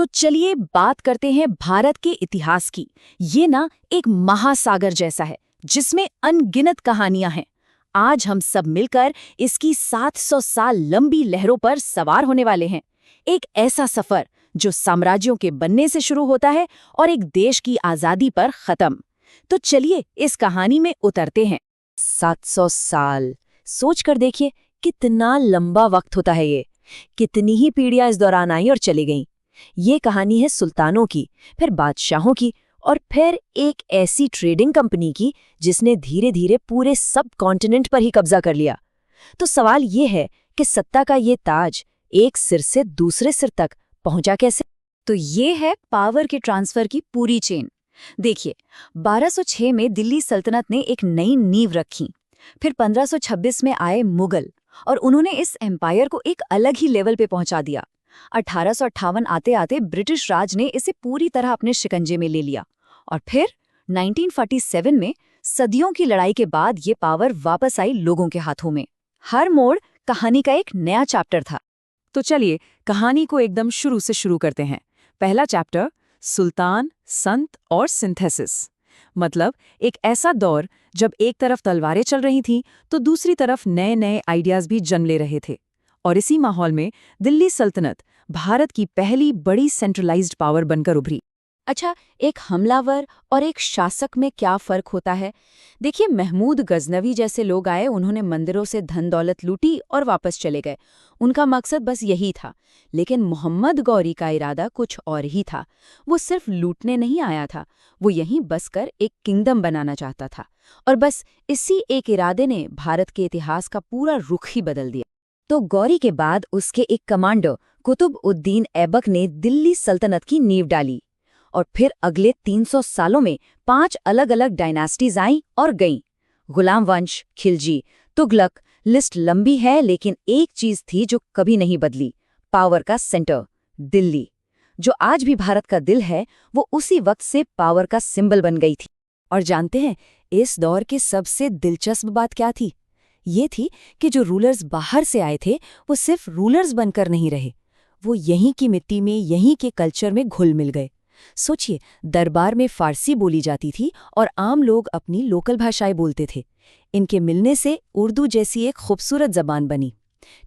तो चलिए बात करते हैं भारत के इतिहास की। ये ना एक महासागर जैसा है जिसमें अनगिनत कहानियां हैं। आज हम सब मिलकर इसकी 700 साल लंबी लहरों पर सवार होने वाले हैं। एक ऐसा सफर जो साम्राज्यों के बनने से शुरू होता है और एक देश की आजादी पर खत्म। तो चलिए इस कहानी में उतरते हैं। 700 साल, सोच कर देखिए कितना लंबा वक्त होता है ये। कितनी ही पीढ़ियां इस दौरान आई और चली गईं। ये कहानी है सुल्तानों की, फिर बादशाहों की, और फिर एक ऐसी ट्रेडिंग कंपनी की जिसने धीरे धीरे पूरे सब कॉन्टिनेंट पर ही कब्जा कर लिया। तो सवाल ये है कि सत्ता का ये ताज एक सिर से दूसरे सिर तक पहुंचा कैसे? तो ये है पावर के ट्रांसफर की पूरी चेन। देखिए, 1206 में दिल्ली सल्तनत ने एक नई नींव रखी। फिर 1526 में आए मुगल और उन्होंने इस एम्पायर को एक अलग ही लेवल पे पहुंचा दिया। 1858 आते आते ब्रिटिश राज ने इसे पूरी तरह अपने शिकंजे में ले लिया और फिर 1947 में सदियों की लड़ाई के बाद ये पावर वापस आई लोगों के हाथों में। हर मोड़ कहानी का एक नया चैप्टर था। तो चलिए कहानी को एकदम शुरू से शुरू करते हैं। पहला चैप्टर, सुल्तान, संत और सिंथेसिस। मतलब एक ऐसा दौर जब एक तरफ तलवारें चल रही थीं तो दूसरी तरफ नए नए आइडियाज भी जन्म ले रहे थे। और इसी माहौल में दिल्ली सल्तनत भारत की पहली बड़ी सेंट्रलाइज्ड पावर बनकर उभरी। अच्छा, एक हमलावर और एक शासक में क्या फर्क होता है? देखिए, महमूद गजनवी जैसे लोग आए, उन्होंने मंदिरों से धन दौलत लूटी और वापस चले गए। उनका मकसद बस यही था। लेकिन मोहम्मद गौरी का इरादा कुछ और ही था। वो सिर्फ लूटने नहीं आया था, वो यहीं बसकर एक किंगडम बनाना चाहता था। और बस इसी एक इरादे ने भारत के इतिहास का पूरा रुख ही बदल दिया। तो गौरी के बाद उसके एक कमांडर कुतुब उद्दीन ऐबक ने दिल्ली सल्तनत की नींव डाली। और फिर अगले 300 सालों में 5 अलग-अलग डायनास्टीज आईं और गईं। गुलाम वंश, खिलजी, तुगलक, लिस्ट लंबी है, लेकिन एक चीज थी जो कभी नहीं बदली, पावर का सेंटर, दिल्ली। जो आज भी भारत का दिल है, वो उसी वक्त से पावर का सिंबल बन गई थी। और जानते हैं इस दौर की सबसे दिलचस्प बात क्या थी? ये थी कि जो रूलर्स बाहर से आए थे वो सिर्फ रूलर्स बनकर नहीं रहे, वो यहीं की मिट्टी में, यहीं के कल्चर में घुल मिल गए। सोचिए, दरबार में फारसी बोली जाती थी और आम लोग अपनी लोकल भाषाएं बोलते थे। इनके मिलने से उर्दू जैसी एक खूबसूरत जबान बनी।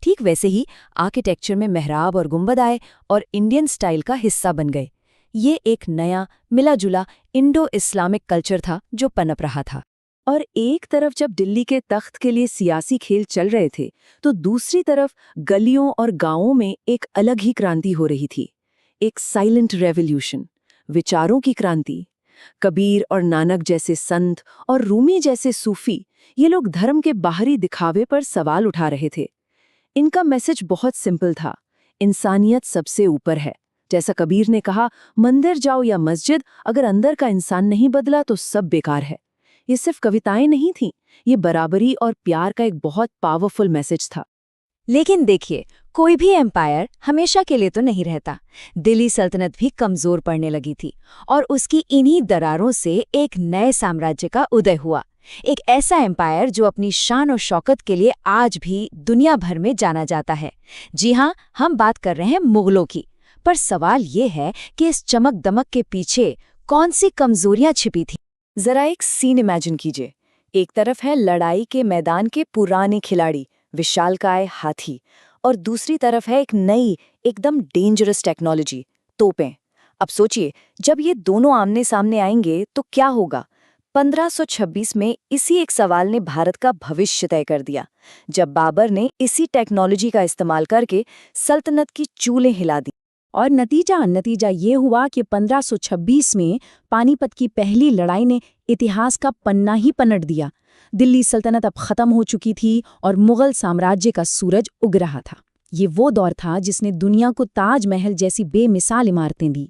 ठीक वैसे ही आर्किटेक्चर में मेहराब और गुंबद आए और इंडियन स्टाइल का हिस्सा बन गए। ये एक नया मिला जुला इंडो इस्लामिक कल्चर था जो पनप रहा था। और एक तरफ जब दिल्ली के तख्त के लिए सियासी खेल चल रहे थे तो दूसरी तरफ गलियों और गांवों में एक अलग ही क्रांति हो रही थी। एक साइलेंट रेवोल्यूशन, विचारों की क्रांति। कबीर और नानक जैसे संत और रूमी जैसे सूफी, ये लोग धर्म के बाहरी दिखावे पर सवाल उठा रहे थे। इनका मैसेज बहुत सिंपल था, इंसानियत सबसे ऊपर है। जैसा कबीर ने कहा, मंदिर जाओ या मस्जिद, अगर अंदर का इंसान नहीं बदला तो सब बेकार है। ये सिर्फ कविताएं नहीं थीं, ये बराबरी और प्यार का एक बहुत पावरफुल मैसेज था। लेकिन देखिए, कोई भी एम्पायर हमेशा के लिए तो नहीं रहता। दिल्ली सल्तनत भी कमजोर पड़ने लगी थी और उसकी इन्हीं दरारों से एक नए साम्राज्य का उदय हुआ। एक ऐसा एम्पायर जो अपनी शान और शौकत के लिए आज भी दुनिया भर में जाना जाता है। जी हाँ, हम बात कर रहे हैं मुगलों की। पर सवाल ये है कि इस चमक दमक के पीछे कौन सी कमजोरियां छिपी थी? जरा एक सीन इमेजिन कीजिए। एक तरफ है लड़ाई के मैदान के पुराने खिलाड़ी, विशालकाय हाथी, और दूसरी तरफ है एक नई, एकदम डेंजरस टेक्नोलॉजी, तोपें। अब सोचिए, जब ये दोनों आमने सामने आएंगे तो क्या होगा? 1526 में इसी एक सवाल ने भारत का भविष्य तय कर दिया, जब बाबर ने इसी टेक्नोलॉजी का इस्तेमाल करके सल्तनत की चूलें हिला दी। और नतीजा ये हुआ कि 1526 में पानीपत की पहली लड़ाई ने इतिहास का पन्ना ही पलट दिया। दिल्ली सल्तनत अब खत्म हो चुकी थी और मुगल साम्राज्य का सूरज उग रहा था। ये वो दौर था जिसने दुनिया को ताजमहल जैसी बेमिसाल इमारतें दी।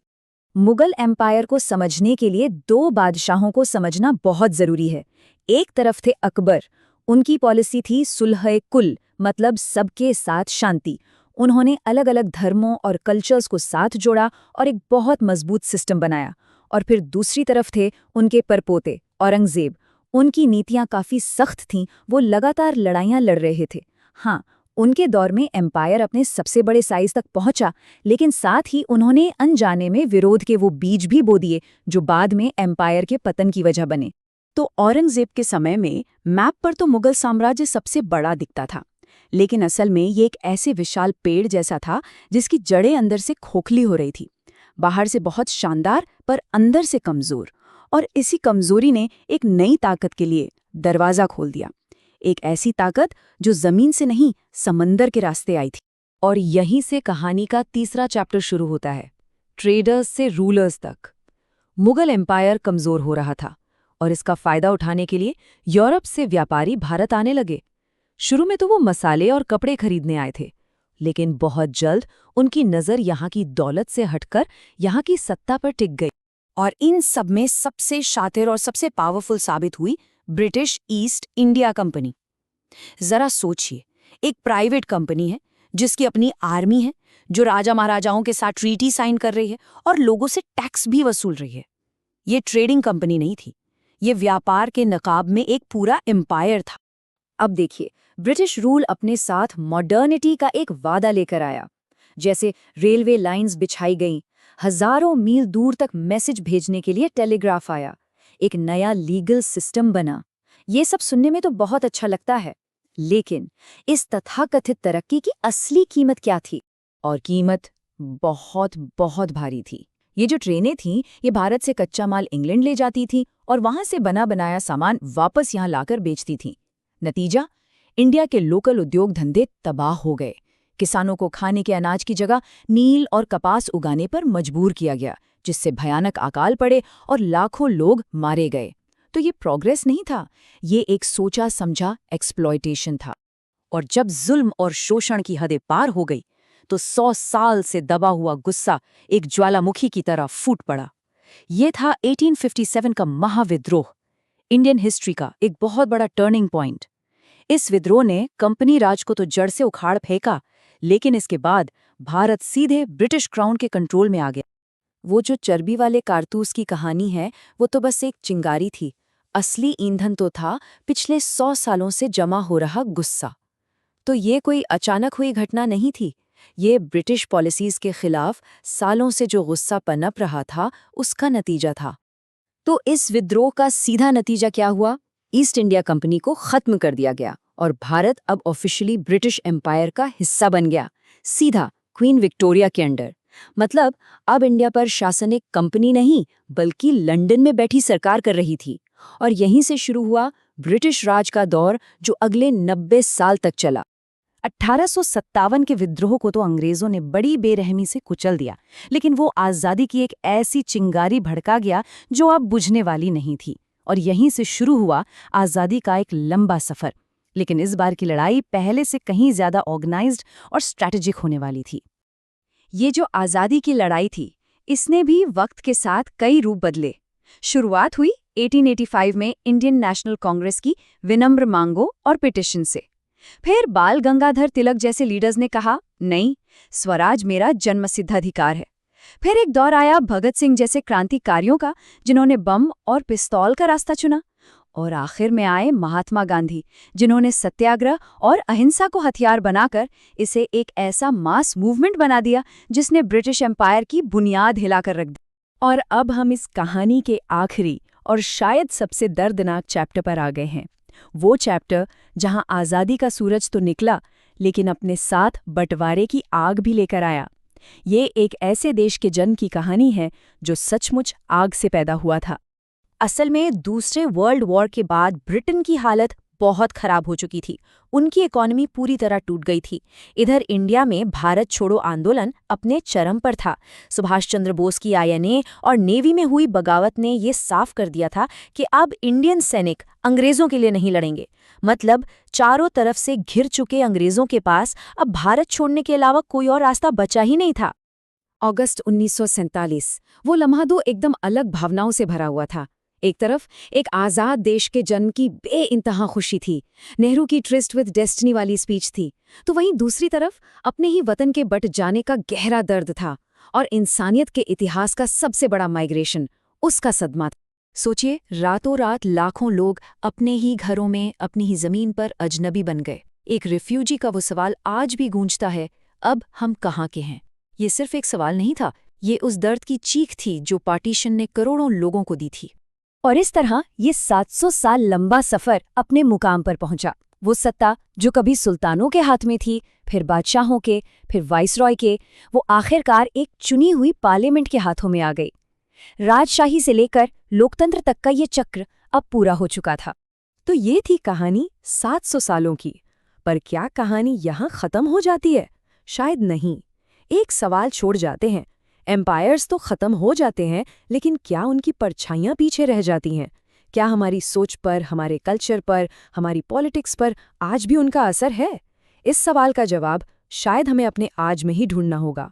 मुगल एम्पायर को समझने के लिए 2 बादशाहों को समझना बहुत जरूरी है। एक तरफ थे अकबर। उनकी पॉलिसी थी सुलह-ए-कुल, मतलब सबके साथ शांति। उन्होंने अलग अलग धर्मों और कल्चर्स को साथ जोड़ा और एक बहुत मजबूत सिस्टम बनाया। और फिर दूसरी तरफ थे उनके परपोते औरंगजेब। उनकी नीतियां काफी सख्त थीं, वो लगातार लड़ाइयां लड़ रहे थे। हाँ, उनके दौर में एम्पायर अपने सबसे बड़े साइज तक पहुंचा, लेकिन साथ ही उन्होंने अनजाने में विरोध के वो बीज भी बो दिए जो बाद में एम्पायर के पतन की वजह बने। तो औरंगजेब के समय में मैप पर तो मुगल साम्राज्य सबसे बड़ा दिखता था, लेकिन असल में ये एक ऐसे विशाल पेड़ जैसा था जिसकी जड़ें अंदर से खोखली हो रही थी। बाहर से बहुत शानदार पर अंदर से कमजोर, और इसी कमजोरी ने एक नई ताकत के लिए दरवाजा खोल दिया। एक ऐसी ताकत जो जमीन से नहीं, समंदर के रास्ते आई थी। और यहीं से कहानी का तीसरा चैप्टर शुरू होता है, ट्रेडर्स से रूलर्स तक। मुगल एम्पायर कमजोर हो रहा था और इसका फायदा उठाने के लिए यूरोप से व्यापारी भारत आने लगे। शुरू में तो वो मसाले और कपड़े खरीदने आए थे, लेकिन बहुत जल्द उनकी नज़र यहाँ की दौलत से हटकर यहाँ की सत्ता पर टिक गई। और इन सब में सबसे शातिर और सबसे पावरफुल साबित हुई ब्रिटिश ईस्ट इंडिया कंपनी। जरा सोचिए, एक प्राइवेट कंपनी है जिसकी अपनी आर्मी है, जो राजा महाराजाओं के साथ ट्रीटी साइन कर रही है और लोगों से टैक्स भी वसूल रही है। ये ट्रेडिंग कंपनी नहीं थी, ये व्यापार के नकाब में एक पूरा एम्पायर था। अब देखिए, ब्रिटिश रूल अपने साथ मॉडर्निटी का एक वादा लेकर आया। जैसे रेलवे लाइंस बिछाई गईं, हजारों मील दूर तक मैसेज भेजने के लिए टेलीग्राफ आया, एक नया लीगल सिस्टम बना। ये सब सुनने में तो बहुत अच्छा लगता है, लेकिन इस तथाकथित तरक्की की असली कीमत क्या थी? और कीमत बहुत बहुत भारी थी। ये जो ट्रेनें थीं, ये भारत से कच्चा माल इंग्लैंड ले जाती थीं और वहां से बना बनाया सामान वापस यहाँ लाकर बेचती थीं। नतीजा, इंडिया के लोकल उद्योग धंधे तबाह हो गए। किसानों को खाने के अनाज की जगह नील और कपास उगाने पर मजबूर किया गया, जिससे भयानक अकाल पड़े और लाखों लोग मारे गए। तो ये प्रोग्रेस नहीं था, ये एक सोचा समझा एक्सप्लॉयटेशन था। और जब जुल्म और शोषण की हदें पार हो गई, तो 100 साल से दबा हुआ गुस्सा एक ज्वालामुखी की तरह फूट पड़ा। ये था 1857 का महाविद्रोह, इंडियन हिस्ट्री का एक बहुत बड़ा टर्निंग पॉइंट। इस विद्रोह ने कंपनी राज को तो जड़ से उखाड़ फेंका, लेकिन इसके बाद भारत सीधे ब्रिटिश क्राउन के कंट्रोल में आ गया। वो जो चर्बी वाले कारतूस की कहानी है, वो तो बस एक चिंगारी थी। असली ईंधन तो था पिछले 100 सालों से जमा हो रहा गुस्सा। तो ये कोई अचानक हुई घटना नहीं थी, ये ब्रिटिश पॉलिसीज के खिलाफ सालों से जो गुस्सा पनप रहा था, उसका नतीजा था। तो इस विद्रोह का सीधा नतीजा क्या हुआ? ईस्ट इंडिया कंपनी को खत्म कर दिया गया और भारत अब ऑफिशियली ब्रिटिश एम्पायर का हिस्सा बन गया, सीधा क्वीन विक्टोरिया के अंडर। मतलब अब इंडिया पर शासन एक कंपनी नहीं, बल्कि लंदन में बैठी सरकार कर रही थी। और यहीं से शुरू हुआ ब्रिटिश राज का दौर, जो अगले 90 साल तक चला। 1857 के विद्रोह को तो अंग्रेजों ने बड़ी बेरहमी से कुचल दिया, लेकिन वो आज़ादी की एक ऐसी चिंगारी भड़का गया जो अब बुझने वाली नहीं थी। और यहीं से शुरू हुआ आज़ादी का एक लंबा सफ़र। लेकिन इस बार की लड़ाई पहले से कहीं ज़्यादा ऑर्गेनाइज्ड और स्ट्रैटेजिक होने वाली थी। ये जो आज़ादी की लड़ाई थी, इसने भी वक्त के साथ कई रूप बदले। शुरुआत हुई 1885 में इंडियन नेशनल कांग्रेस की विनम्र मांगों और पिटिशन से। फिर बाल गंगाधर तिलक जैसे लीडर्स ने कहा, नहीं, स्वराज मेरा जन्मसिद्ध अधिकार है। फिर एक दौर आया भगत सिंह जैसे क्रांतिकारियों का, जिन्होंने बम और पिस्तौल का रास्ता चुना। और आखिर में आए महात्मा गांधी, जिन्होंने सत्याग्रह और अहिंसा को हथियार बनाकर इसे एक ऐसा मास मूवमेंट बना दिया जिसने ब्रिटिश एम्पायर की बुनियाद हिलाकर रख दी। और अब हम इस कहानी के आखिरी और शायद सबसे दर्दनाक चैप्टर पर आ गए हैं। वो चैप्टर जहां आज़ादी का सूरज तो निकला, लेकिन अपने साथ बंटवारे की आग भी लेकर आया। ये एक ऐसे देश के जन्म की कहानी है जो सचमुच आग से पैदा हुआ था। असल में दूसरे वर्ल्ड वॉर के बाद ब्रिटेन की हालत बहुत खराब हो चुकी थी। उनकी इकोनॉमी पूरी तरह टूट गई थी। इधर इंडिया में भारत छोड़ो आंदोलन अपने चरम पर था। सुभाष चंद्र बोस की आईएनए और नेवी में हुई बगावत ने ये साफ कर दिया था कि अब इंडियन सैनिक अंग्रेजों के लिए नहीं लड़ेंगे। मतलब चारों तरफ से घिर चुके अंग्रेजों के पास अब भारत छोड़ने के अलावा कोई और रास्ता बचा ही नहीं था। अगस्त 1947, वो लम्हा दो एकदम अलग भावनाओं से भरा हुआ था। एक तरफ एक आज़ाद देश के जन्म की बेइंतहा खुशी थी, नेहरू की ट्रिस्ट विद डेस्टिनी वाली स्पीच थी, तो वहीं दूसरी तरफ अपने ही वतन के बट जाने का गहरा दर्द था और इंसानियत के इतिहास का सबसे बड़ा माइग्रेशन, उसका सदमा था। सोचिए, रातों रात लाखों लोग अपने ही घरों में, अपनी ही ज़मीन पर अजनबी बन गए। एक रिफ्यूजी का वो सवाल आज भी गूंजता है, अब हम कहाँ के हैं। ये सिर्फ एक सवाल नहीं था, ये उस दर्द की चीख थी जो पार्टीशन ने करोड़ों लोगों को दी थी। और इस तरह ये 700 साल लंबा सफर अपने मुकाम पर पहुंचा। वो सत्ता जो कभी सुल्तानों के हाथ में थी, फिर बादशाहों के, फिर वाइसरॉय के, वो आखिरकार एक चुनी हुई पार्लियामेंट के हाथों में आ गई। राजशाही से लेकर लोकतंत्र तक का ये चक्र अब पूरा हो चुका था। तो ये थी कहानी 700 सालों की। पर क्या कहानी यहाँ खत्म हो जाती है? शायद नहीं। एक सवाल छोड़ जाते हैं। एम्पायर्स तो खत्म हो जाते हैं, लेकिन क्या उनकी परछाइयाँ पीछे रह जाती हैं? क्या हमारी सोच पर, हमारे कल्चर पर, हमारी पॉलिटिक्स पर आज भी उनका असर है? इस सवाल का जवाब शायद हमें अपने आज में ही ढूंढना होगा।